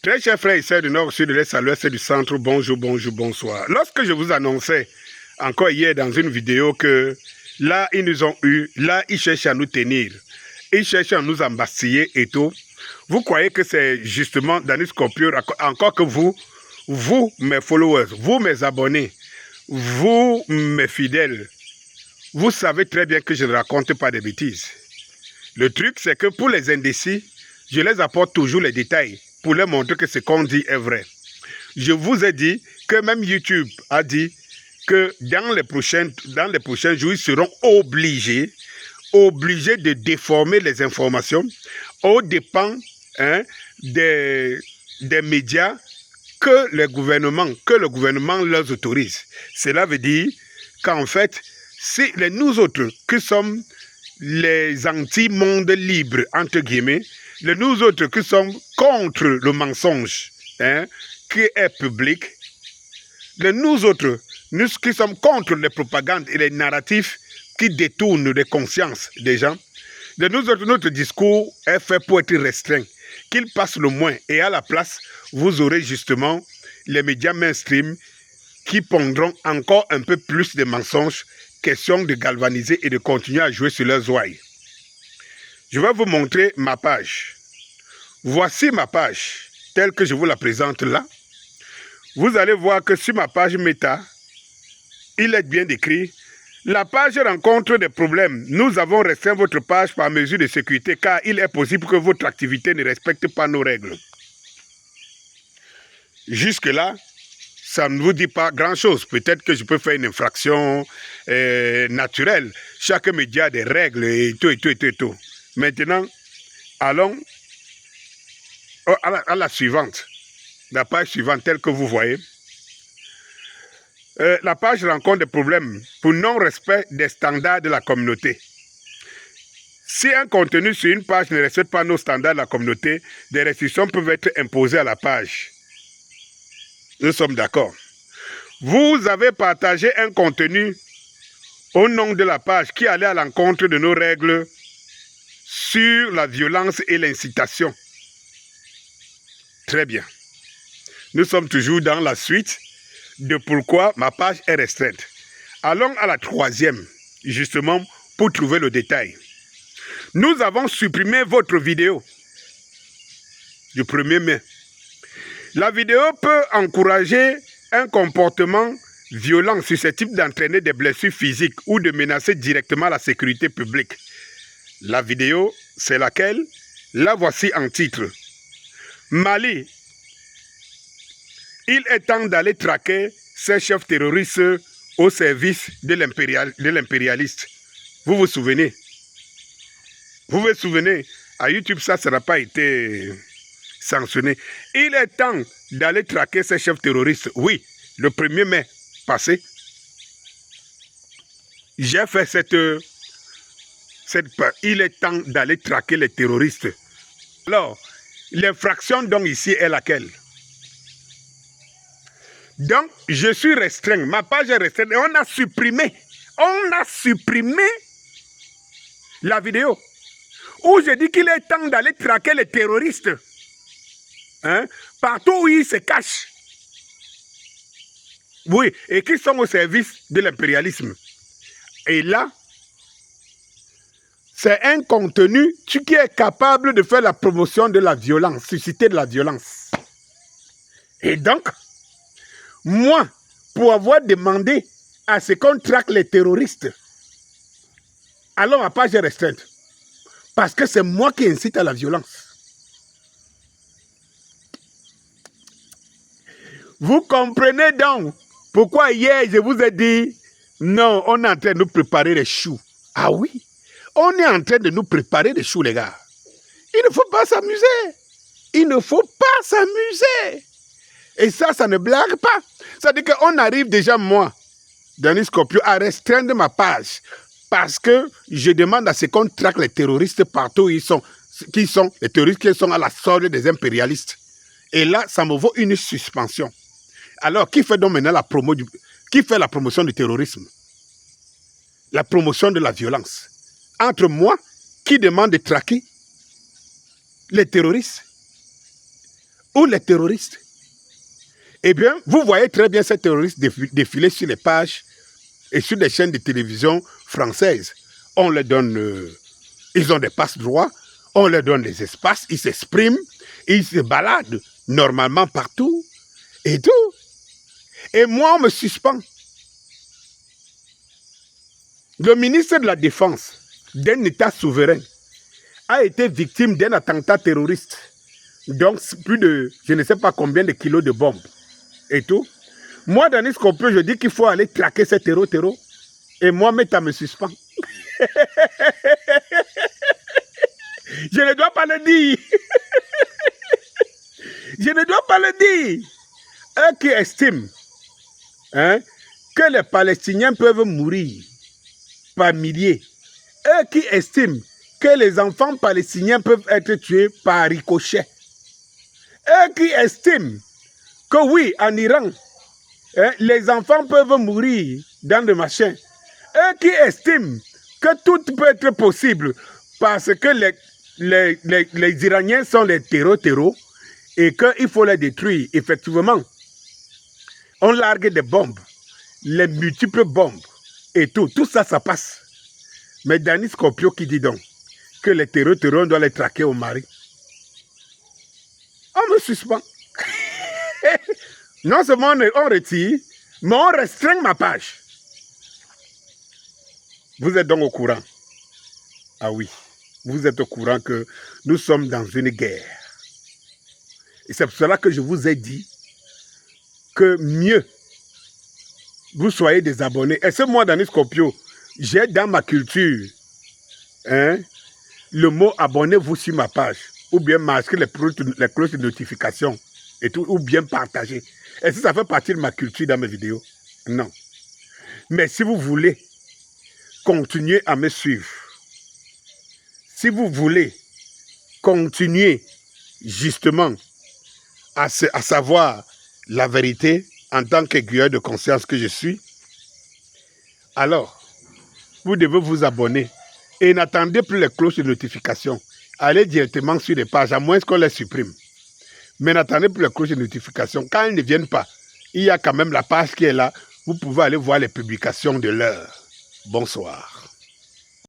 Très chers frères et sœurs du Nord, Sud, de l'Est à l'Ouest et du Centre, bonjour, bonjour, bonsoir. Lorsque je vous annonçais, encore hier dans une vidéo, que là, ils nous ont eu, là, ils cherchent à nous tenir, ils cherchent à nous embastiller et tout, vous croyez que c'est justement Danis Kopior, encore que vous, mes followers, vous, mes abonnés, vous, mes fidèles, vous savez très bien que je ne raconte pas des bêtises. Le truc, c'est que pour les indécis, je les apporte toujours les détails pour leur montrer que ce qu'on dit est vrai. Je vous ai dit que même YouTube a dit que dans les prochains jours, ils seront obligés de déformer les informations aux dépens des médias que le gouvernement leur autorise. Cela veut dire qu'en fait, c'est nous autres qui sommes les anti-monde libre, entre guillemets, nous autres qui sommes contre le mensonge qui est public, nous autres, nous qui sommes contre les propagandes et les narratifs qui détournent les consciences des gens, nous autres, notre discours est fait pour être restreint, qu'il passe le moins, et à la place, vous aurez justement les médias mainstream qui pondront encore un peu plus de mensonges, question de galvaniser et de continuer à jouer sur leurs ouailles. Je vais vous montrer ma page. Voici ma page, telle que je vous la présente là. Vous allez voir que sur ma page Meta, il est bien décrit. La page rencontre des problèmes. Nous avons restreint votre page par mesure de sécurité car il est possible que votre activité ne respecte pas nos règles. Jusque-là, ça ne vous dit pas grand-chose. Peut-être que je peux faire une infraction naturelle. Chaque média a des règles et tout. Maintenant, allons à la suivante. La page suivante, telle que vous voyez. La page rencontre des problèmes pour non-respect des standards de la communauté. Si un contenu sur une page ne respecte pas nos standards de la communauté, des restrictions peuvent être imposées à la page. Nous sommes d'accord. Vous avez partagé un contenu au nom de la page qui allait à l'encontre de nos règles sur la violence et l'incitation. Très bien. Nous sommes toujours dans la suite de pourquoi ma page est restreinte. Allons à la troisième, justement, pour trouver le détail. Nous avons supprimé votre vidéo du 1er mai. La vidéo peut encourager un comportement violent susceptible d'entraîner des blessures physiques ou de menacer directement la sécurité publique. La vidéo, c'est laquelle? La voici en titre. Mali. Il est temps d'aller traquer ces chefs terroristes au service de l'impérialiste. Vous vous souvenez? Vous vous souvenez? À YouTube, ça n'a pas été sanctionné. Il est temps d'aller traquer ces chefs terroristes. Oui, le 1er mai passé, j'ai fait cette il est temps d'aller traquer les terroristes. Alors, l'infraction donc ici est laquelle? Donc, je suis restreint. Ma page est restreinte et on a supprimé la vidéo où je dis qu'il est temps d'aller traquer les terroristes. Partout où ils se cachent. Oui, et qui sont au service de l'impérialisme. Et là, c'est un contenu qui est capable de faire la promotion de la violence, susciter de la violence. Et donc, moi, pour avoir demandé à ce qu'on traque les terroristes, alors ma page est restreinte. Parce que c'est moi qui incite à la violence. Vous comprenez donc pourquoi hier je vous ai dit, non, on est en train de nous préparer les choux. Ah oui, on est en train de nous préparer les choux, les gars. Il ne faut pas s'amuser. Il ne faut pas s'amuser. Et ça ne blague pas. Ça veut dire qu'on arrive déjà, moi, Danis Kopior, à restreindre ma page. Parce que je demande à ce qu'on traque les terroristes partout où ils sont. Qui sont les terroristes qui sont à la solde des impérialistes. Et là, ça me vaut une suspension. Alors, qui fait donc maintenant qui fait la promotion du terrorisme? La promotion de la violence. Entre moi, qui demande de traquer les terroristes, ou les terroristes. Eh bien, vous voyez très bien ces terroristes défiler sur les pages et sur des chaînes de télévision françaises. On leur donne, ils ont des passe-droits, on leur donne des espaces, ils s'expriment, ils se baladent normalement partout et tout. Et moi, on me suspend. Le ministre de la Défense d'un État souverain a été victime d'un attentat terroriste. Donc, plus de, je ne sais pas combien de kilos de bombes et tout. Moi, Danis Kopio, je dis qu'il faut aller traquer ces terreaux. Et moi, Meta me suspend. Je ne dois pas le dire. Je ne dois pas le dire. Eux qui estiment que les Palestiniens peuvent mourir par milliers. Eux qui estiment que les enfants palestiniens peuvent être tués par ricochet. Eux qui estiment que oui, en Iran, les enfants peuvent mourir dans le machin. Eux qui estiment que tout peut être possible parce que les Iraniens sont les terreaux et qu'il faut les détruire. Effectivement, on largue des bombes, les multiples bombes et tout. Tout ça, ça passe. Mais Danis Kopio qui dit donc que les terreaux, on doit les traquer au mari. On me suspend. Non seulement on retire, mais on restreint ma page. Vous êtes donc au courant? Ah oui, vous êtes au courant que nous sommes dans une guerre. Et c'est pour cela que je vous ai dit que mieux vous soyez des abonnés. Et ce moi, Danis Kopio, j'ai dans ma culture le mot abonnez-vous sur ma page, ou bien marquer les cloches de notification, et tout, ou bien partager. Est-ce que ça fait partie de ma culture dans mes vidéos? Non. Mais si vous voulez continuer à me suivre, si vous voulez continuer justement à savoir la vérité en tant qu'aiguilleur de conscience que je suis, alors vous devez vous abonner et n'attendez plus les cloches de notification. Allez directement sur les pages, à moins qu'on les supprime. Mais n'attendez plus les cloches de notification. Quand elles ne viennent pas, il y a quand même la page qui est là. Vous pouvez aller voir les publications de l'heure. Bonsoir.